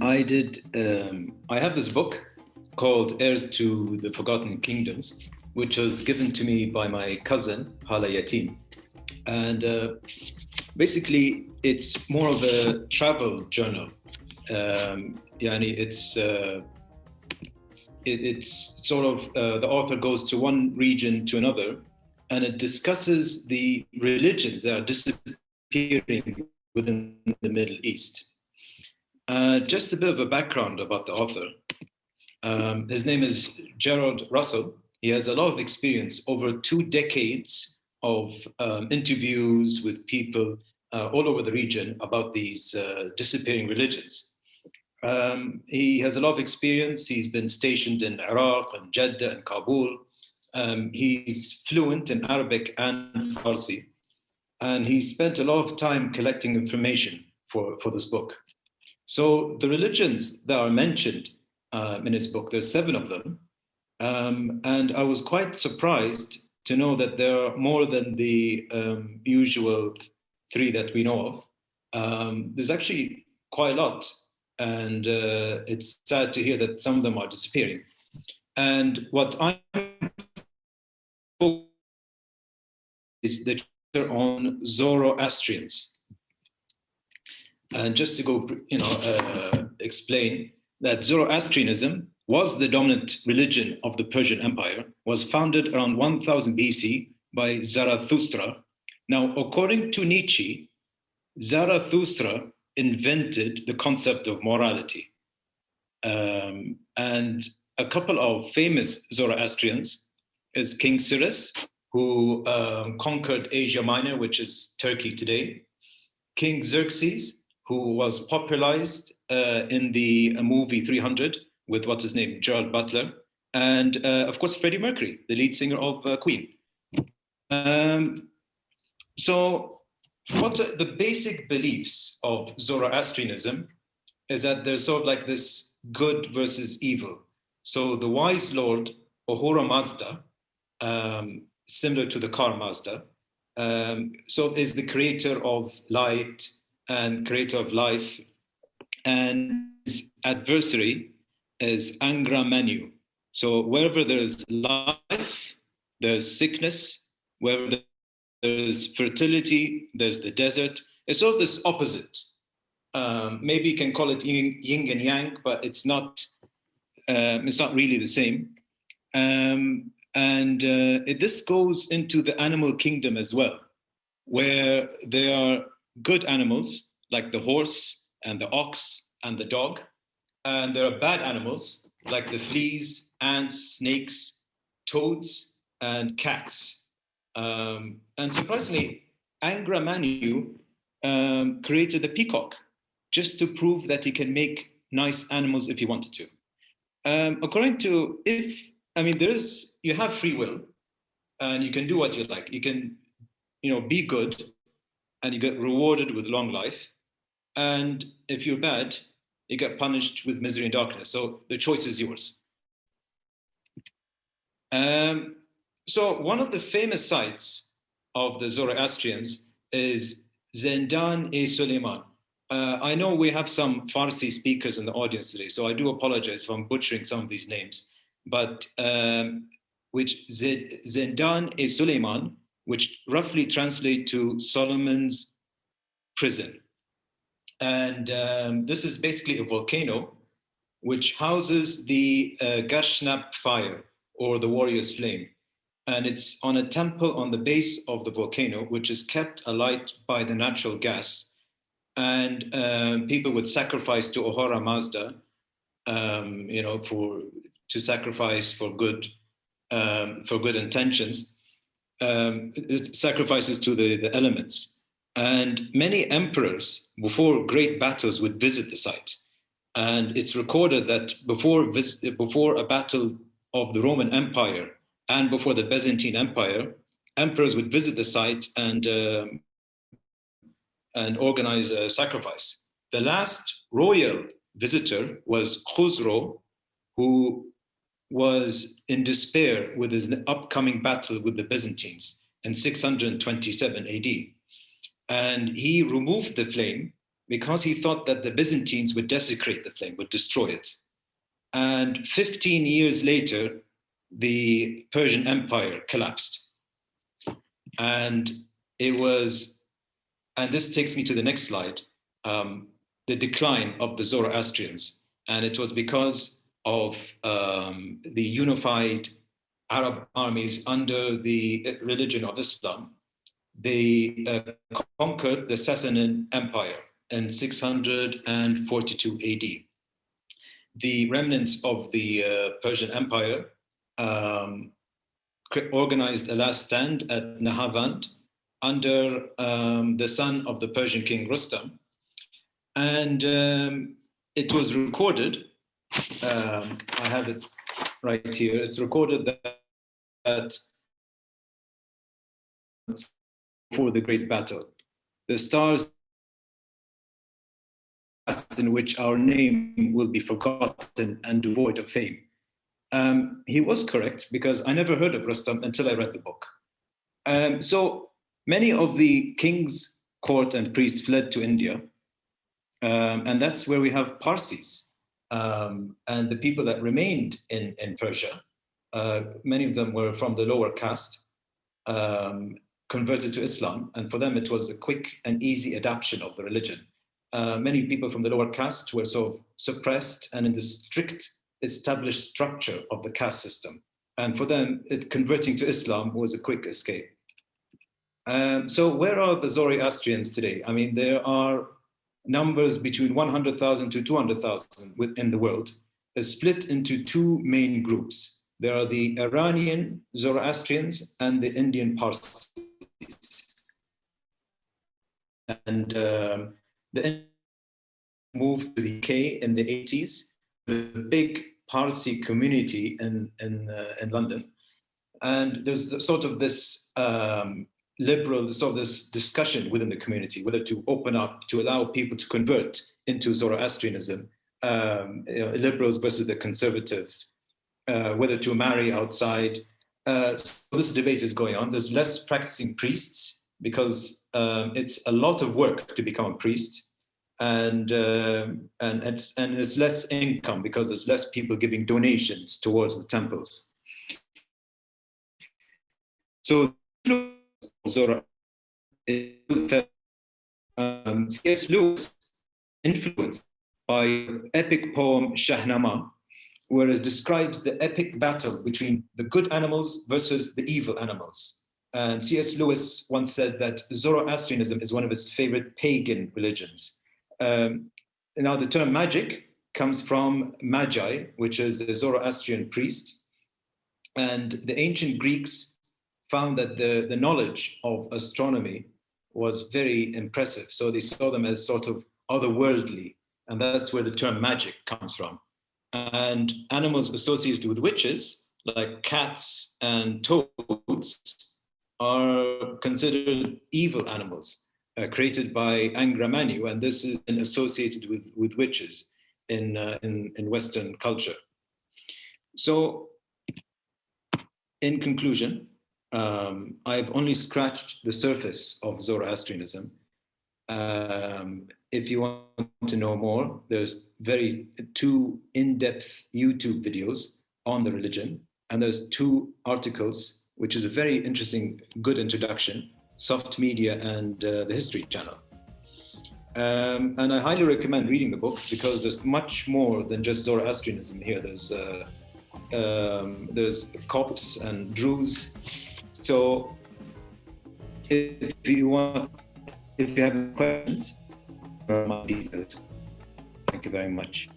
I have this book called Heirs to the Forgotten Kingdoms, which was given to me by my cousin, Hala Yatim. And basically, it's more of a travel journal. It's sort of the author goes to one region to another, and it discusses the religions that are disappearing within the Middle East. Just a bit of a background about the author. His name is Gerard Russell. He has a lot of experience, over 2 decades of interviews with people all over the region about these disappearing religions. He has a lot of experience. He's been stationed in Iraq and Jeddah and Kabul. He's fluent in Arabic and Farsi. And he spent a lot of time collecting information for this book. So the religions that are mentioned in his book, there's 7 of them. And I was quite surprised to know that there are more than the usual 3 that we know of. There's actually quite a lot. And it's sad to hear that some of them are disappearing. And what I'm is the chapter on Zoroastrians. And just to go, explain that Zoroastrianism was the dominant religion of the Persian Empire, was founded around 1000 BC by Zarathustra. Now, according to Nietzsche, Zarathustra invented the concept of morality. And a couple of famous Zoroastrians is King Cyrus, who conquered Asia Minor, which is Turkey today. King Xerxes, who was popularized in the movie 300 with what's his name, Gerard Butler. And of course, Freddie Mercury, the lead singer of Queen. So what the basic beliefs of Zoroastrianism is that there's sort of like this good versus evil. So the wise lord, Ahura Mazda, similar to the car Mazda, so is the creator of light and creator of life. And his adversary is Angra Mainyu. So wherever there's life, there's sickness. Wherever there's fertility, there's the desert. It's sort of this opposite. Maybe you can call it yin and yang, but it's not really the same. This goes into the animal kingdom as well, where there are good animals like the horse and the ox and the dog. And there are bad animals like the fleas, ants, snakes, toads, and cats. And surprisingly, Angra Mainyu created the peacock just to prove that he can make nice animals if he wanted to. According to, you have free will and you can do what you like. You can, be good and you get rewarded with long life. And if you're bad, you get punished with misery and darkness. So the choice is yours. So one of the famous sites of the Zoroastrians is Zendan e Suleiman. I know we have some Farsi speakers in the audience today, so I do apologize if I'm butchering some of these names. But which Zendan e Suleiman, which roughly translate to Solomon's prison. And this is basically a volcano which houses the Gashnap fire, or the warrior's flame. And it's on a temple on the base of the volcano, which is kept alight by the natural gas. And people would sacrifice to Ahura Mazda, to sacrifice for good intentions. It sacrifices to the elements. And many emperors, before great battles, would visit the site. And it's recorded that before a battle of the Roman Empire and before the Byzantine Empire, emperors would visit the site and organize a sacrifice. The last royal visitor was Khosrow, who was in despair with his upcoming battle with the Byzantines in 627 AD. And he removed the flame because he thought that the Byzantines would desecrate the flame, would destroy it. And 15 years later, the Persian Empire collapsed. And this takes me to the next slide, the decline of the Zoroastrians. And it was because of the unified Arab armies under the religion of Islam. They conquered the Sassanid Empire in 642 AD. The remnants of the Persian Empire organized a last stand at Nahavand under the son of the Persian king Rustam. And it was recorded, I have it right here, it's recorded that for the great battle, the stars in which our name will be forgotten and devoid of fame. He was correct, because I never heard of Rustam until I read the book. So many of the king's court and priests fled to India, and that's where we have Parsis. And the people that remained in Persia, many of them were from the lower caste, converted to Islam, and for them it was a quick and easy adoption of the religion. Many people from the lower caste were sort of suppressed and in the strict established structure of the caste system. And for them, converting to Islam was a quick escape. So where are the Zoroastrians today? I mean, there are numbers between 100,000 to 200,000 within the world, split into two main groups. There are the Iranian Zoroastrians and the Indian Parsis. And the moved to the UK in the 80s, the big Parsi community in London. And there's sort of this liberal, sort of this discussion within the community, whether to open up, to allow people to convert into Zoroastrianism, liberals versus the conservatives, whether to marry outside. So this debate is going on. There's less practicing priests because it's a lot of work to become a priest, and it's less income because there's less people giving donations towards the temples. So C.S. Lewis influenced by epic poem Shahnama, where it describes the epic battle between the good animals versus the evil animals. And C.S. Lewis once said that Zoroastrianism is one of his favorite pagan religions. Now, the term magic comes from Magi, which is a Zoroastrian priest. And the ancient Greeks found that the knowledge of astronomy was very impressive. So they saw them as sort of otherworldly. And that's where the term magic comes from. And animals associated with witches, like cats and toads, are considered evil animals created by Angra Mainyu, and this is associated with witches in Western culture. So, in conclusion, I've only scratched the surface of Zoroastrianism. If you want to know more, there's two in-depth YouTube videos on the religion, and there's 2 articles, which is a very interesting, good introduction, Soft Media and the History Channel. And I highly recommend reading the book because there's much more than just Zoroastrianism here. There's Copts and Druze. So if you have questions, my details. Thank you very much.